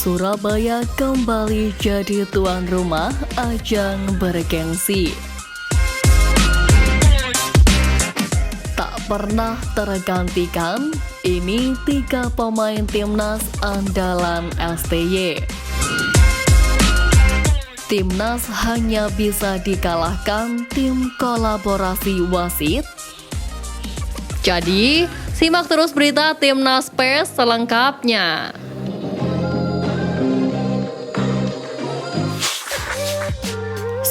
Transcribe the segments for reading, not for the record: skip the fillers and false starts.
Surabaya kembali jadi tuan rumah ajang bergengsi. Tak pernah tergantikan, ini 3 pemain timnas andalan STY. Timnas hanya bisa dikalahkan tim kolaborasi wasit. Jadi, simak terus berita Timnas PES selengkapnya.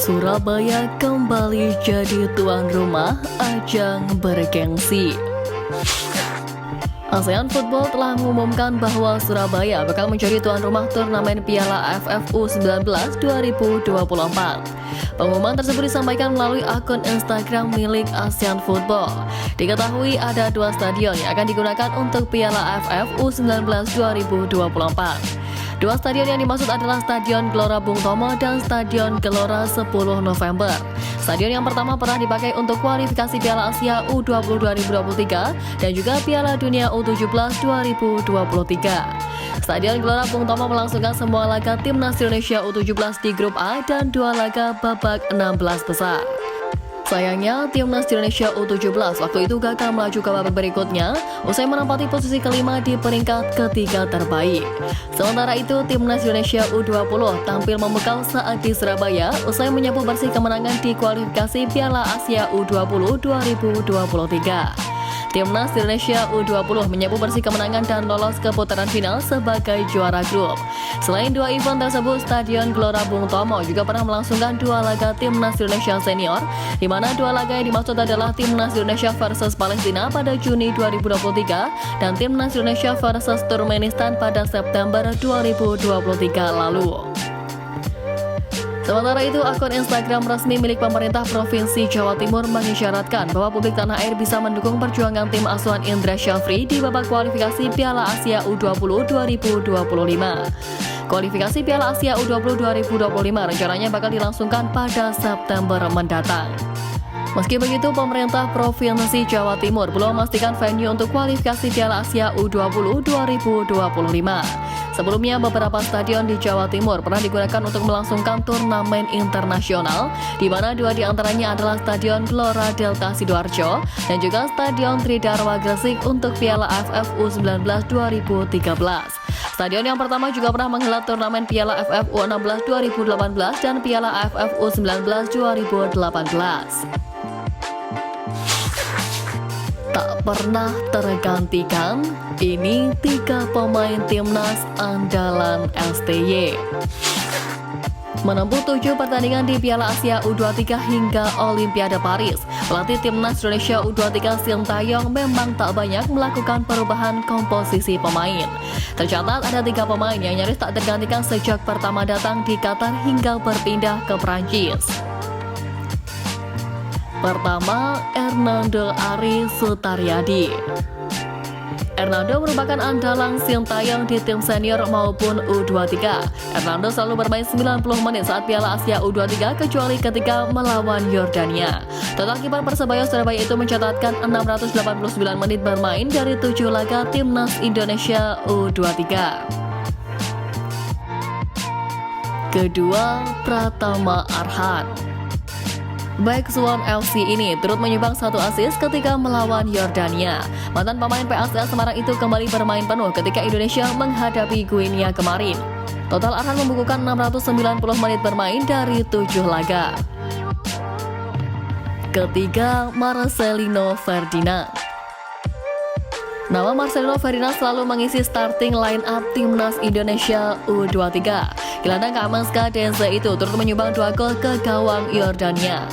Surabaya kembali jadi tuan rumah ajang bergengsi. ASEAN Football telah mengumumkan bahwa Surabaya bakal menjadi tuan rumah turnamen Piala AFF U19 2024. Pengumuman tersebut disampaikan melalui akun Instagram milik ASEAN Football. Diketahui ada 2 stadion yang akan digunakan untuk Piala AFF U19 2024. 2 stadion yang dimaksud adalah Stadion Gelora Bung Tomo dan Stadion Gelora 10 November. Stadion yang pertama pernah dipakai untuk kualifikasi Piala Asia U20 2023 dan juga Piala Dunia U17 2023. Stadion Gelora Bung Tomo melangsungkan semua laga Timnas Indonesia U17 di grup A dan 2 laga babak 16 besar. Sayangnya, Timnas Indonesia U17 waktu itu gagal melaju ke babak berikutnya usai menempati posisi kelima di peringkat ketiga terbaik. Sementara itu, Timnas Indonesia U20 tampil membekal saat di Surabaya usai menyapu bersih kemenangan di kualifikasi Piala Asia U20 2023. Timnas Indonesia U20 menyapu bersih kemenangan dan lolos ke putaran final sebagai juara grup. Selain 2 event tersebut, Stadion Gelora Bung Tomo juga pernah melangsungkan 2 laga Timnas Indonesia Senior, di mana 2 laga yang dimaksud adalah Timnas Indonesia versus Palestina pada Juni 2023 dan Timnas Indonesia versus Turkmenistan pada September 2023 lalu. Sementara itu, akun Instagram resmi milik pemerintah Provinsi Jawa Timur mengisyaratkan bahwa publik tanah air bisa mendukung perjuangan tim asuhan Indra Syafri di babak kualifikasi Piala Asia U20 2025. Kualifikasi Piala Asia U20 2025 rencananya bakal dilangsungkan pada September mendatang. Meski begitu, pemerintah Provinsi Jawa Timur belum memastikan venue untuk kualifikasi Piala Asia U20 2025. Sebelumnya, beberapa stadion di Jawa Timur pernah digunakan untuk melangsungkan turnamen internasional, di mana 2 diantaranya adalah Stadion Gelora Delta Sidoarjo dan juga Stadion Tridarwa Gresik untuk Piala AFF U19 2013. Stadion yang pertama juga pernah menghelat turnamen Piala AFF U16 2018 dan Piala AFF U19 2018. Tak pernah tergantikan, ini 3 pemain timnas andalan STY. Menempuh 7 pertandingan di Piala Asia U23 hingga Olimpiade Paris, pelatih timnas Indonesia U23 Sintayong memang tak banyak melakukan perubahan komposisi pemain. Tercatat ada 3 pemain yang nyaris tak tergantikan sejak pertama datang di Qatar hingga berpindah ke Prancis. Pertama, Hernando Ari Sutaryadi. Hernando merupakan andalan Sintayong di tim senior maupun U23. Hernando selalu bermain 90 menit saat Piala Asia U23 kecuali ketika melawan Yordania. Total kiper Persebaya Surabaya itu mencatatkan 689 menit bermain dari 7 laga Timnas Indonesia U23. Kedua, Pratama Arhan. Back Swan FC ini turut menyumbang 1 assist ketika melawan Yordania. Mantan pemain PSIS Semarang itu kembali bermain penuh ketika Indonesia menghadapi Guinea kemarin. Total Arhan membukukan 690 menit bermain dari 7 laga. Ketiga, Marcelino Ferdinand. Nama Marcelino Ferdinand selalu mengisi starting line up Timnas Indonesia U23. Gelandang Kameska Denze itu turut menyumbang 2 gol ke gawang Yordania.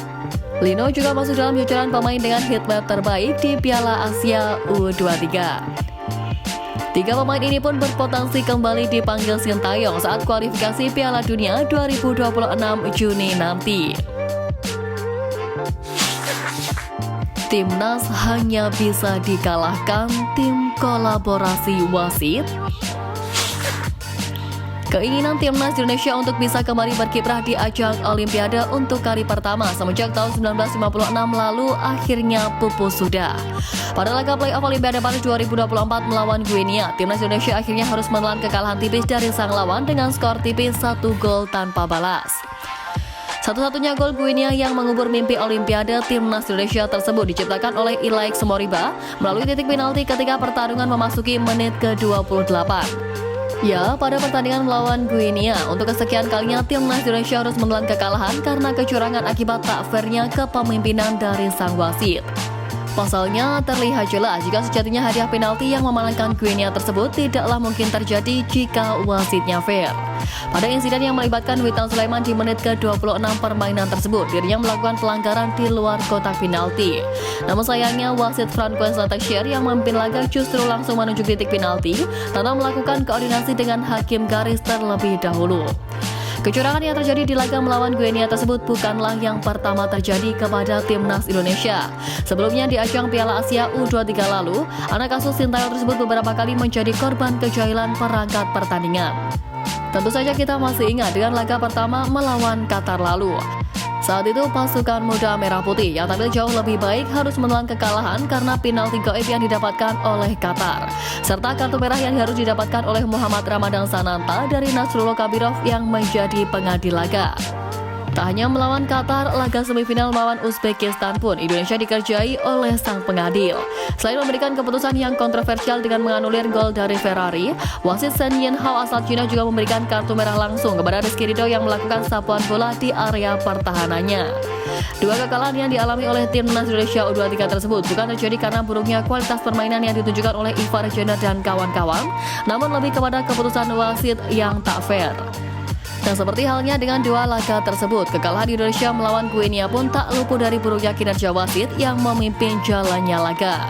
Lino juga masuk dalam jajaran pemain dengan heatmap terbaik di Piala Asia U23. 3 pemain ini pun berpotensi kembali dipanggil Sintayong saat kualifikasi Piala Dunia 2026 Juni nanti. Timnas hanya bisa dikalahkan tim kolaborasi wasit. Keinginan timnas Indonesia untuk bisa kembali berkiprah di ajang Olimpiade untuk kali pertama semenjak tahun 1956 lalu akhirnya pupus sudah. Pada laga playoff Olimpiade Paris 2024 melawan Guinea, timnas Indonesia akhirnya harus menelan kekalahan tipis dari sang lawan dengan skor tipis 1 gol tanpa balas. Satu-satunya gol Guinea yang mengubur mimpi Olimpiade timnas Indonesia tersebut diciptakan oleh Ilaik Somoriba melalui titik penalti ketika pertarungan memasuki menit ke-28. Ya, pada pertandingan melawan Guinea, untuk kesekian kalinya timnas Indonesia harus menelan kekalahan karena kecurangan akibat tak fairnya kepemimpinan dari sang wasit. Pasalnya, terlihat jelas jika sejatinya hadiah penalti yang memenangkan Guinea tersebut tidaklah mungkin terjadi jika wasitnya fair. Pada insiden yang melibatkan Witan Sulaiman di menit ke-26 permainan tersebut, dirinya melakukan pelanggaran di luar kotak penalti. Namun sayangnya, wasit Francois Latexhier yang memimpin laga justru langsung menunjuk titik penalti tanpa melakukan koordinasi dengan hakim garis terlebih dahulu. Kecurangan yang terjadi di laga melawan Guinea tersebut bukanlah yang pertama terjadi kepada timnas Indonesia. Sebelumnya di ajang Piala Asia U23 lalu, anak asuh Sintayong tersebut beberapa kali menjadi korban kejahilan perangkat pertandingan. Tentu saja kita masih ingat dengan laga pertama melawan Qatar lalu. Saat itu pasukan muda merah putih yang tampil jauh lebih baik harus menelan kekalahan karena penalti gaib yang didapatkan oleh Qatar, serta kartu merah yang harus didapatkan oleh Muhammad Ramadan Sananta dari Nasrullah Kabirov yang menjadi pengadil laga. Tak hanya melawan Qatar, laga semifinal melawan Uzbekistan pun Indonesia dikerjai oleh sang pengadil. Selain memberikan keputusan yang kontroversial dengan menganulir gol dari Ferrari, wasit Shen Yinhao asal Cina juga memberikan kartu merah langsung kepada Rizky Ridho yang melakukan sapuan bola di area pertahanannya. Dua kekalahan yang dialami oleh timnas Indonesia U23 tersebut bukan terjadi karena buruknya kualitas permainan yang ditunjukkan oleh Ivar Jenner dan kawan-kawan, namun lebih kepada keputusan wasit yang tak fair. Dan seperti halnya dengan dua laga tersebut, kekalahan Indonesia melawan Guinea pun tak luput dari buruknya kinerja wasit yang memimpin jalannya laga.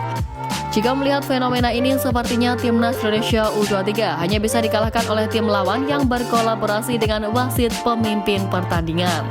Jika melihat fenomena ini, sepertinya timnas Indonesia U23 hanya bisa dikalahkan oleh tim lawan yang berkolaborasi dengan wasit pemimpin pertandingan.